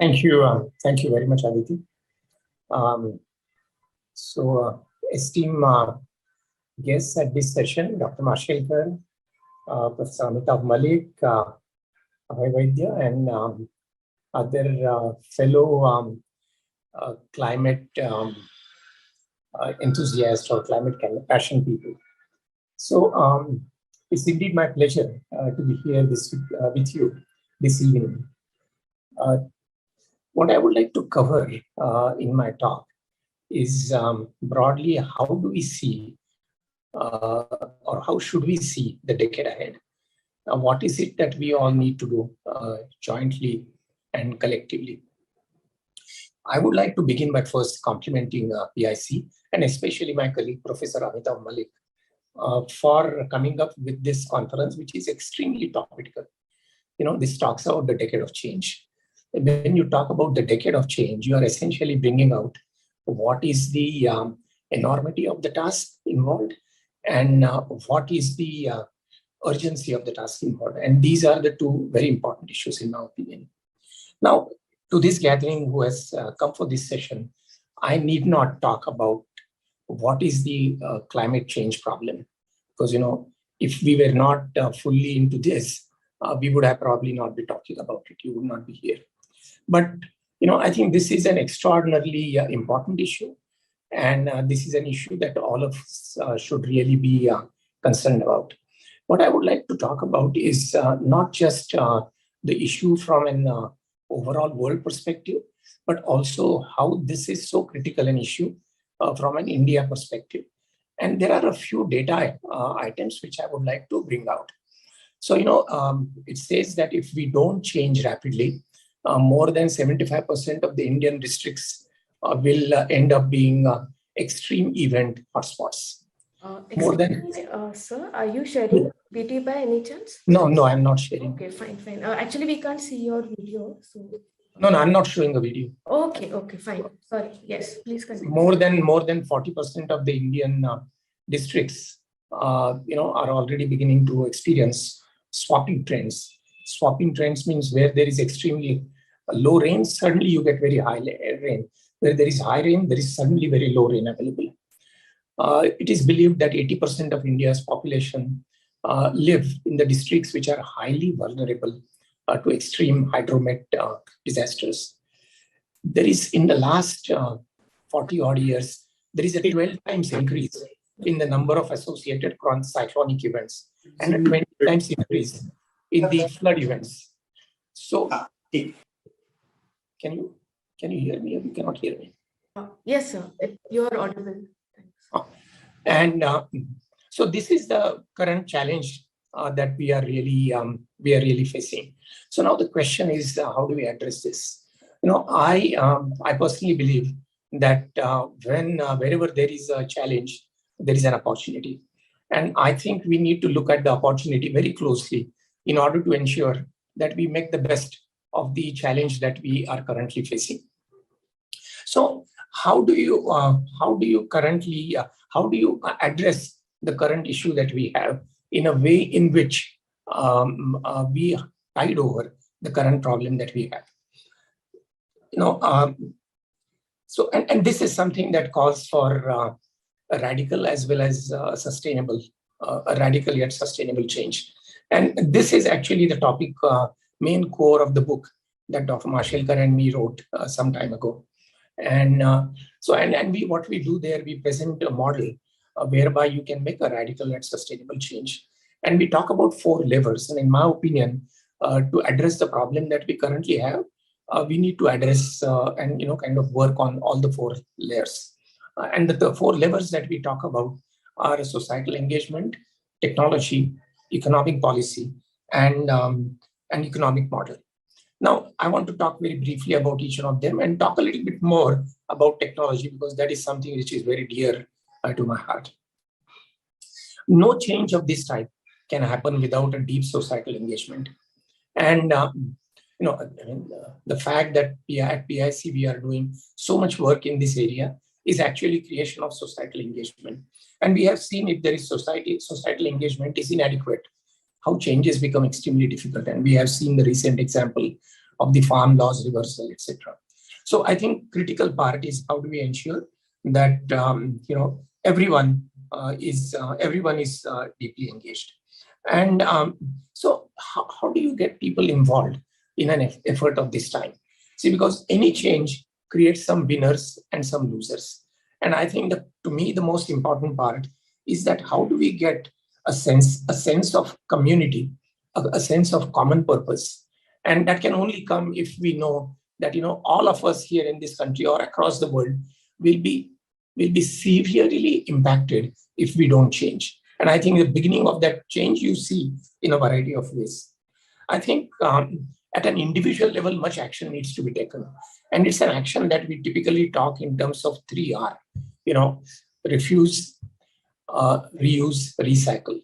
Thank you very much, Aditi. Esteemed guests at this session, Dr. Mashelkar, Professor Amitav Malik, Abhay Vaidya, and other fellow climate enthusiasts or climate passion people. It's indeed my pleasure to be here with you this evening. What I would like to cover in my talk is broadly how do we see or how should we see the decade ahead? What is it that we all need to do jointly and collectively? I would like to begin by first complimenting PIC and especially my colleague, Professor Amitav Malik, for coming up with this conference, which is extremely topical. This talks about the decade of change. When you talk about the decade of change, you are essentially bringing out what is the enormity of the task involved and what is the urgency of the task involved. And these are the two very important issues in my opinion. Now, to this gathering who has come for this session, I need not talk about what is the climate change problem. Because, if we were not fully into this, we would have probably not be talking about it. You would not be here. But, I think this is an extraordinarily important issue. And this is an issue that all of us should really be concerned about. What I would like to talk about is not just the issue from an overall world perspective, but also how this is so critical an issue from an India perspective. And there are a few data items which I would like to bring out. So, it says that if we don't change rapidly, more than 75% of the Indian districts will end up being extreme event hotspots. More than sir, are you sharing PPT by any chance? No, I'm not sharing. Okay, fine. Actually, we can't see your video. So no, I'm not showing a video. Okay, fine. Sorry. Yes, please continue. More than 40% of the Indian districts, are already beginning to experience swapping trends. Swapping trends means where there is extremely low rain, suddenly you get very high rain. Where there is high rain, there is suddenly very low rain available. It is believed that 80% of India's population live in the districts which are highly vulnerable to extreme hydromet disasters. There is, in the last 40 odd years, there is a 12 times increase in the number of associated cyclonic events and a 20 times increase in the flood events. So, can you hear me or you cannot hear me? Yes, sir. You are audible. Thanks. And so this is the current challenge that we are really facing. So now the question is, how do we address this? I personally believe that wherever there is a challenge, there is an opportunity. And I think we need to look at the opportunity very closely in order to ensure that we make the best of the challenge that we are currently facing. So how do you address the current issue that we have in a way in which we tide over the current problem that we have? So this is something that calls for a radical as well as sustainable, a radical yet sustainable change. And this is actually the topic, main core of the book that Dr. Mashelkar and me wrote some time ago. And what we do there, we present a model whereby you can make a radical and sustainable change. And we talk about 4 levers. And in my opinion, to address the problem that we currently have, we need to address and kind of work on all the 4 layers. And the 4 levers that we talk about are societal engagement, technology, economic policy, and economic model. Now, I want to talk very briefly about each one of them and talk a little bit more about technology because that is something which is very dear to my heart. No change of this type can happen without a deep societal engagement. And the fact that at PIC we are doing so much work in this area is actually creation of societal engagement. And we have seen if there is societal engagement is inadequate, how changes become extremely difficult. And we have seen the recent example of the farm laws reversal, etc. So I think critical part is how do we ensure that everyone is deeply engaged, and so how do you get people involved in an effort of this time? See, because any change creates some winners and some losers, and I think that to me the most important part is that how do we get a sense of community, a sense of common purpose, and that can only come if we know that all of us here in this country or across the world will be severely impacted if we don't change. And I think the beginning of that change you see in a variety of ways. I think at an individual level, much action needs to be taken. And it's an action that we typically talk in terms of 3R, refuse, reuse, recycle.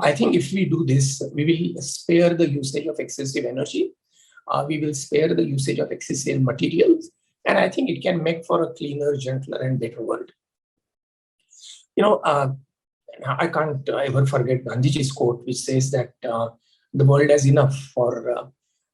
I think if we do this, we will spare the usage of excessive energy. We will spare the usage of excessive materials. And I think it can make for a cleaner, gentler, and better world. I can't ever forget Gandhiji's quote, which says that the world has enough for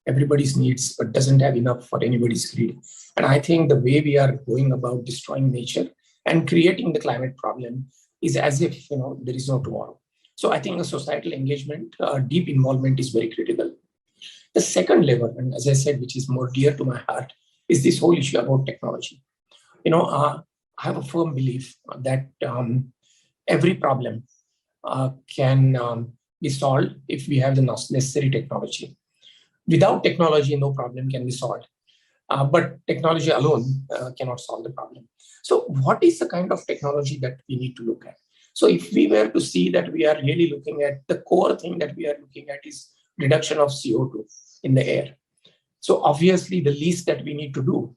everybody's needs, but doesn't have enough for anybody's greed. And I think the way we are going about destroying nature and creating the climate problem is as if there is no tomorrow. So I think a societal engagement, deep involvement is very critical. The second level, and as I said, which is more dear to my heart, is this whole issue about technology. I have a firm belief that every problem can be solved if we have the necessary technology. Without technology, no problem can be solved. But technology alone cannot solve the problem. So what is the kind of technology that we need to look at? So if we were to see that we are really looking at the core thing that we are looking at is reduction of CO2 in the air. So obviously the least that we need to do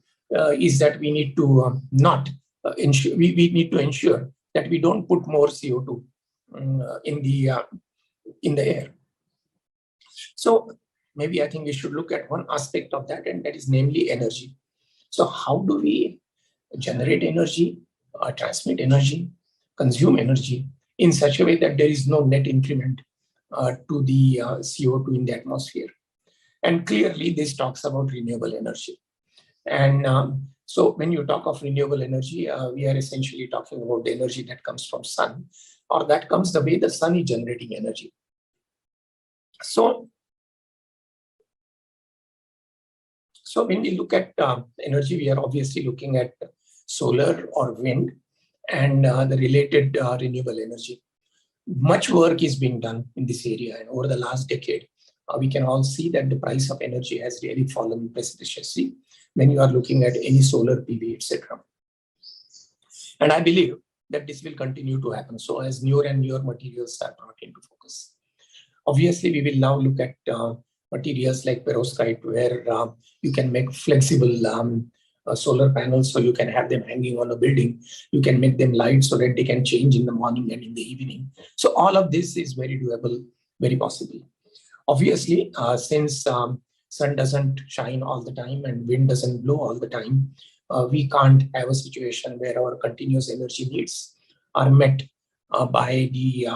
is that we need to ensure we need to ensure that we don't put more CO2 in the air. So maybe I think we should look at one aspect of that, and that is namely energy. So how do we generate energy, transmit energy, consume energy in such a way that there is no net increment to the CO2 in the atmosphere? And clearly this talks about renewable energy. And so when you talk of renewable energy, we are essentially talking about the energy that comes from sun, or that comes the way the sun is generating energy. So when we look at energy, we are obviously looking at solar or wind and the related renewable energy. Much work is being done in this area, and over the last decade, we can all see that the price of energy has really fallen precipitously when you are looking at any solar PV, etc. And I believe that this will continue to happen. So as newer and newer materials are brought into focus. Obviously, we will now look at materials like perovskite, where you can make flexible solar panels, so you can have them hanging on a building. You can make them light so that they can change in the morning and in the evening. So all of this is very doable, very possible. Obviously, since sun doesn't shine all the time and wind doesn't blow all the time, we can't have a situation where our continuous energy needs are met by the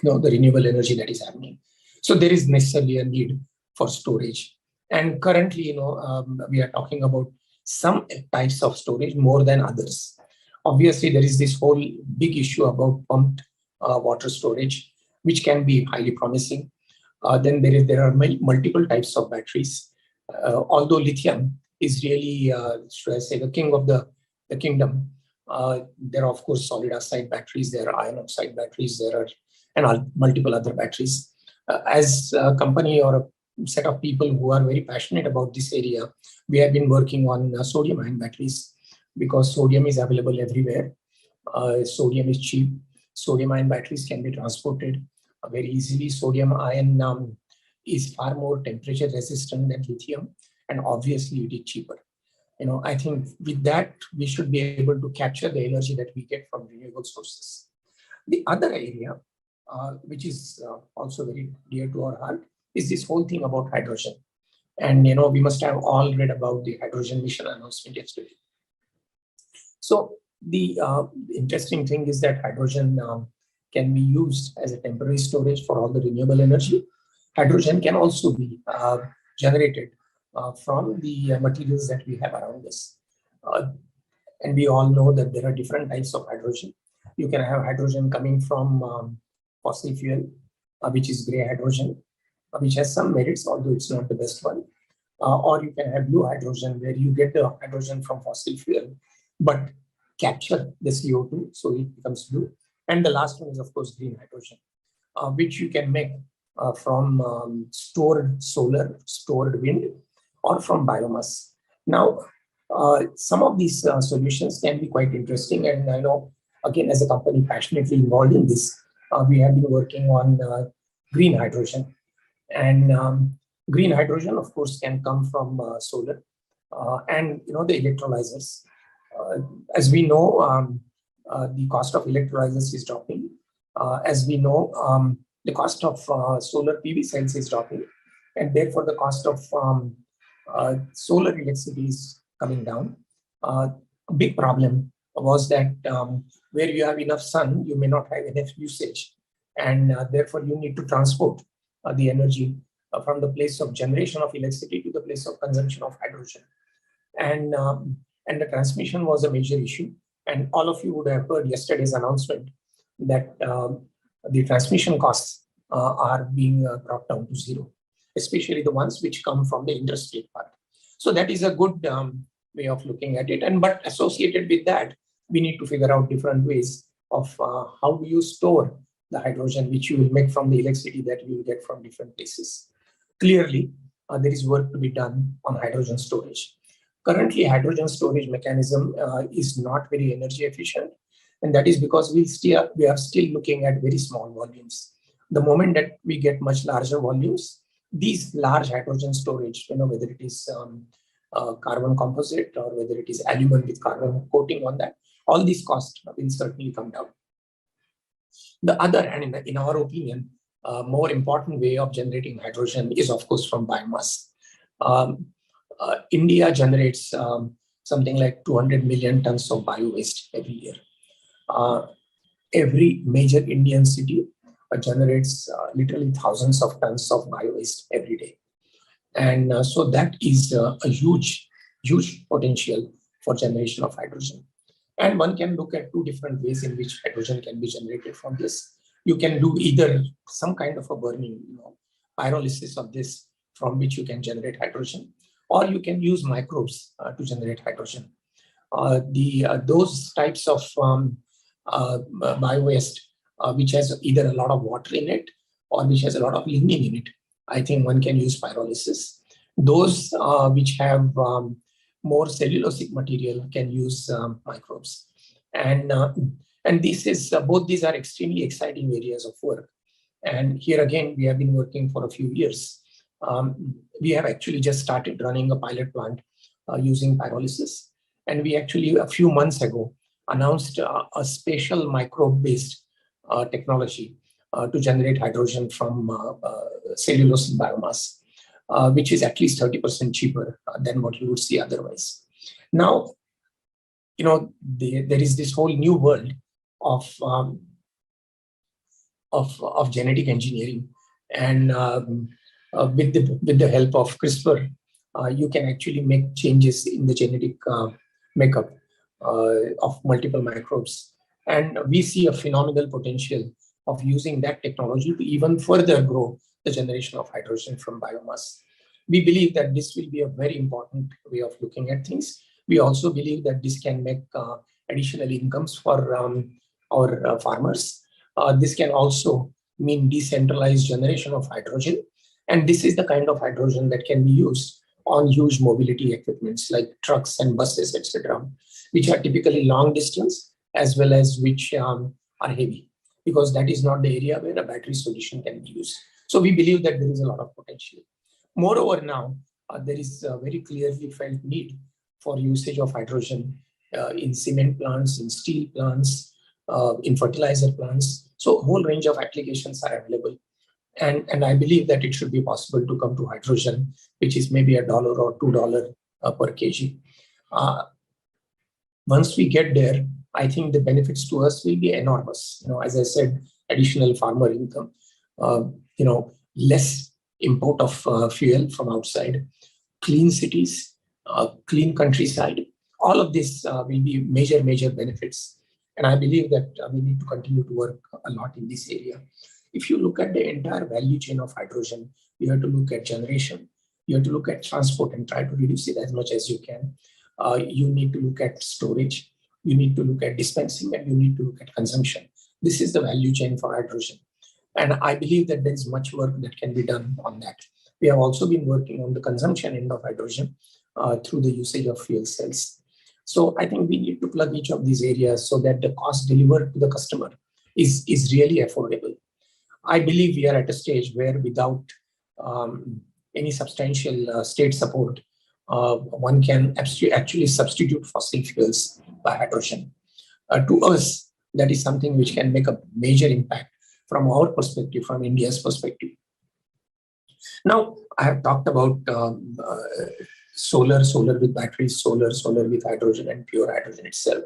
the renewable energy that is happening. So there is necessarily a need for storage. And currently, we are talking about some types of storage more than others. Obviously, there is this whole big issue about pumped water storage, which can be highly promising. Then there are multiple types of batteries. Although lithium is really, should I say, the king of the kingdom, there are, of course, solid oxide batteries, there are iron oxide batteries, there are and multiple other batteries. As a company or a set of people who are very passionate about this area, we have been working on sodium-ion batteries, because sodium is available everywhere. Sodium is cheap. Sodium-ion batteries can be transported very easily. Sodium-ion is far more temperature resistant than lithium, and obviously it is cheaper. I think with that, we should be able to capture the energy that we get from renewable sources. The other area, which is also very dear to our heart, is this whole thing about hydrogen. And we must have all read about the hydrogen mission announcement yesterday. So the interesting thing is that hydrogen can be used as a temporary storage for all the renewable energy. hydrogen can also be generated from the materials that we have around us. And we all know that there are different types of hydrogen. You can have hydrogen coming from fossil fuel, which is gray hydrogen, which has some merits, although it's not the best one. Or you can have blue hydrogen, where you get the hydrogen from fossil fuel, but capture the CO2, so it becomes blue. And the last one is, of course, green hydrogen, which you can make from stored solar, stored wind, or from biomass. Now, some of these solutions can be quite interesting. And I know, again, as a company passionately involved in this, we have been working on green hydrogen. And green hydrogen, of course, can come from solar and the electrolyzers. As we know, the cost of electrolyzers is dropping. As we know, the cost of solar PV cells is dropping, and therefore the cost of solar electricity is coming down. A big problem was that where you have enough sun, you may not have enough usage, and therefore you need to transport the energy from the place of generation of electricity to the place of consumption of hydrogen. And the transmission was a major issue. And all of you would have heard yesterday's announcement that the transmission costs are being brought down to zero, especially the ones which come from the industrial part. So that is a good way of looking at it. But associated with that, we need to figure out different ways of how do you store the hydrogen which you will make from the electricity that you will get from different places. Clearly, there is work to be done on hydrogen storage. Currently, hydrogen storage mechanism is not very energy efficient, and that is because we are still looking at very small volumes. The moment that we get much larger volumes, these large hydrogen storage, whether it is carbon composite or whether it is aluminum with carbon coating on that, all these costs will certainly come down. The other, and in our opinion, more important way of generating hydrogen is, of course, from biomass. India generates something like 200 million tons of bio-waste every year. Every major Indian city generates literally thousands of tons of bio-waste every day. And so that is a huge, huge potential for generation of hydrogen. And one can look at two different ways in which hydrogen can be generated from this. You can do either some kind of a burning, pyrolysis of this, from which you can generate hydrogen, or you can use microbes to generate hydrogen. Those types of bio-waste, which has either a lot of water in it or which has a lot of lignin in it, I think one can use pyrolysis. Those which have more cellulosic material can use microbes. And this is both these are extremely exciting areas of work. And here again, we have been working for a few years. We have actually just started running a pilot plant using pyrolysis. And we actually, a few months ago, announced a special microbe-based technology to generate hydrogen from cellulosic biomass, which is at least 30% cheaper than what you would see otherwise. Now, there is this whole new world of genetic engineering, and with the help of CRISPR, you can actually make changes in the genetic makeup of multiple microbes. And we see a phenomenal potential of using that technology to even further grow the generation of hydrogen from biomass. We believe that this will be a very important way of looking at things. We also believe that this can make additional incomes for our farmers. This can also mean decentralized generation of hydrogen. And this is the kind of hydrogen that can be used on huge mobility equipments like trucks and buses, etc., which are typically long distance as well as which are heavy, because that is not the area where a battery solution can be used. So we believe that there is a lot of potential. Moreover, now there is a very clearly felt need for usage of hydrogen in cement plants, in steel plants, in fertilizer plants. So a whole range of applications are available. And I believe that it should be possible to come to hydrogen, which is maybe $1 or $2 per kg. Once we get there, I think the benefits to us will be enormous. As I said, additional farmer income, less import of fuel from outside, clean cities, clean countryside. All of this will be major benefits. And I believe that we need to continue to work a lot in this area. If you look at the entire value chain of hydrogen, you have to look at generation, you have to look at transport and try to reduce it as much as you can. You need to look at storage, you need to look at dispensing, and you need to look at consumption. This is the value chain for hydrogen. And I believe that there is much work that can be done on that. We have also been working on the consumption end of hydrogen through the usage of fuel cells. So I think we need to plug each of these areas so that the cost delivered to the customer is really affordable. I believe we are at a stage where without any substantial state support, one can actually substitute fossil fuels by hydrogen. To us, that is something which can make a major impact from our perspective, from India's perspective. Now, I have talked about solar with batteries, solar with hydrogen, and pure hydrogen itself.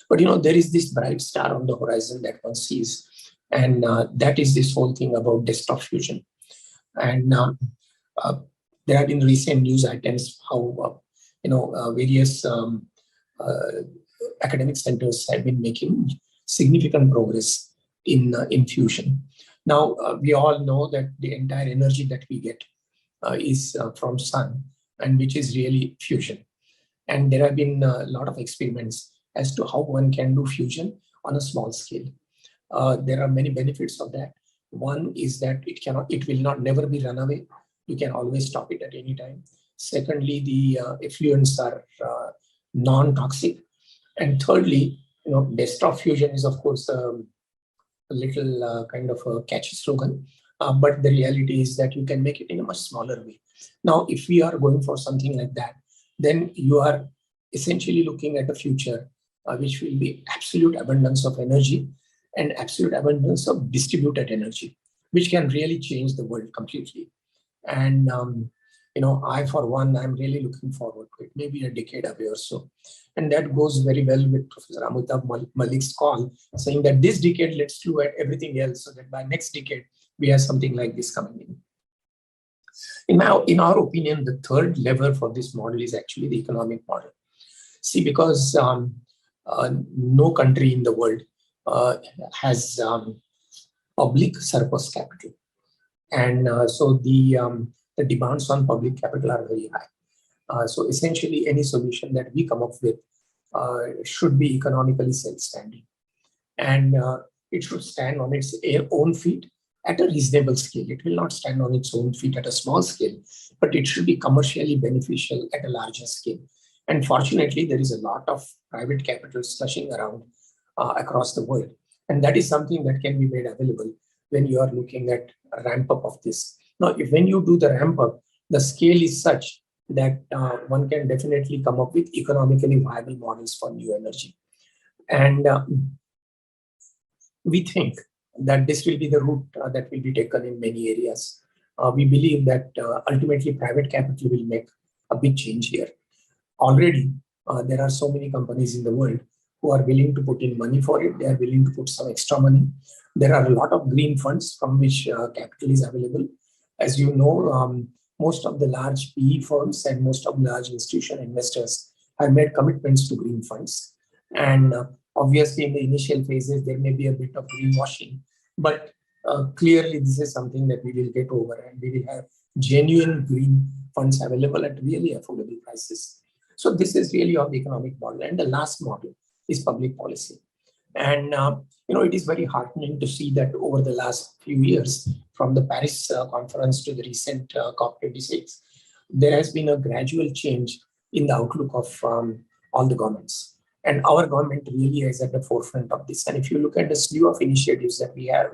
But there is this bright star on the horizon that one sees, and that is this whole thing about desktop fusion. And there have been recent news items how various academic centers have been making significant progress in fusion. Now, we all know that the entire energy that we get is from sun, and which is really fusion. And there have been a lot of experiments as to how one can do fusion on a small scale. There are many benefits of that. One is that it will never be run away. You can always stop it at any time. Secondly, the effluents are non-toxic. And thirdly, desktop fusion is of course a little kind of a catchy slogan, but the reality is that you can make it in a much smaller way. Now, if we are going for something like that, then you are essentially looking at a future which will be absolute abundance of energy and absolute abundance of distributed energy, which can really change the world completely. And I, for one, I'm really looking forward to it, maybe a decade away or so. And that goes very well with Professor Amitabh Malik's call, saying that this decade, let's look at everything else so that by next decade, we have something like this coming in. In our opinion, the third lever for this model is actually the economic model. See, because no country in the world has public surplus capital. And so the demands on public capital are very high. So essentially, any solution that we come up with should be economically self-standing. And it should stand on its own feet at a reasonable scale. It will not stand on its own feet at a small scale, but it should be commercially beneficial at a larger scale. And fortunately, there is a lot of private capital slushing around across the world. And that is something that can be made available when you are looking at a ramp up of this. Now, when you do the ramp up, the scale is such that one can definitely come up with economically viable models for new energy. And we think that this will be the route that will be taken in many areas. We believe that ultimately private capital will make a big change here. Already, there are so many companies in the world who are willing to put in money for it. They are willing to put some extra money. There are a lot of green funds from which capital is available. As you know, most of the large PE firms and most of the large institutional investors have made commitments to green funds. And obviously, in the initial phases, there may be a bit of greenwashing, but clearly this is something that we will get over, and we will have genuine green funds available at really affordable prices. So this is really our economic model. And the last model is public policy. And it is very heartening to see that over the last few years, from the Paris conference to the recent COP26, there has been a gradual change in the outlook of all the governments. And our government really is at the forefront of this. And if you look at the slew of initiatives that we have,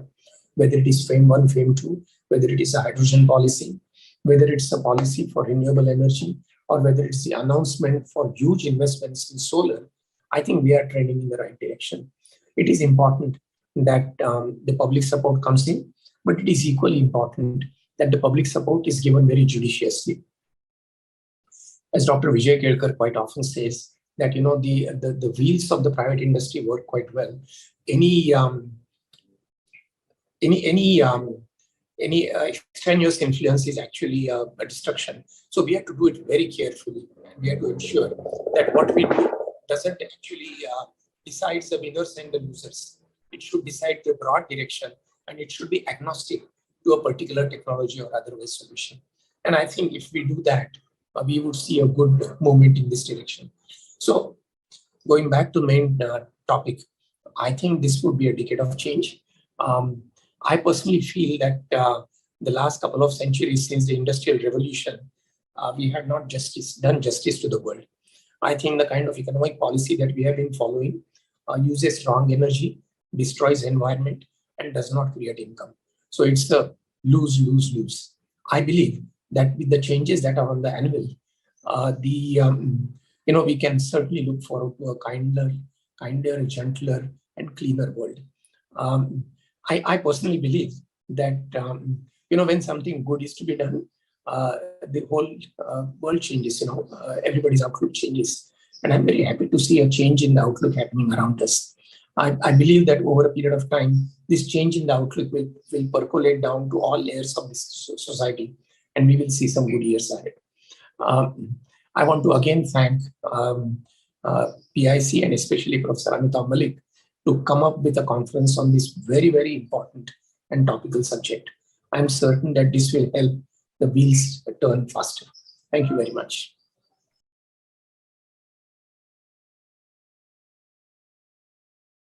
whether it is FAME 1, FAME 2, whether it is a hydrogen policy, whether it's a policy for renewable energy, or whether it's the announcement for huge investments in solar, I think we are trending in the right direction. It is important that the public support comes in, but it is equally important that the public support is given very judiciously. As Dr. Vijay Kelkar quite often says, that the wheels of the private industry work quite well. Any any extraneous influence is actually a destruction. So we have to do it very carefully, and we have to ensure that what we do doesn't actually decide the winners and the losers. It should decide the broad direction, and it should be agnostic to a particular technology or otherwise solution. And I think if we do that, we would see a good movement in this direction. So going back to the main topic, I think this would be a decade of change. I personally feel that the last couple of centuries since the Industrial Revolution, we have not done justice to the world. I think the kind of economic policy that we have been following uses strong energy, destroys environment, and does not create income. So it's a lose, lose, lose. I believe that with the changes that are on the anvil, we can certainly look forward to a kinder, gentler, and cleaner world. I personally believe that when something good is to be done, the whole world changes. Everybody's outlook changes, and I'm very happy to see a change in the outlook happening around us. I believe that over a period of time, this change in the outlook will percolate down to all layers of this society, and we will see some good years ahead. I want to again thank PIC and especially Professor Amitabh Malik to come up with a conference on this very, very important and topical subject. I'm certain that this will help the wheels turn faster. Thank you very much.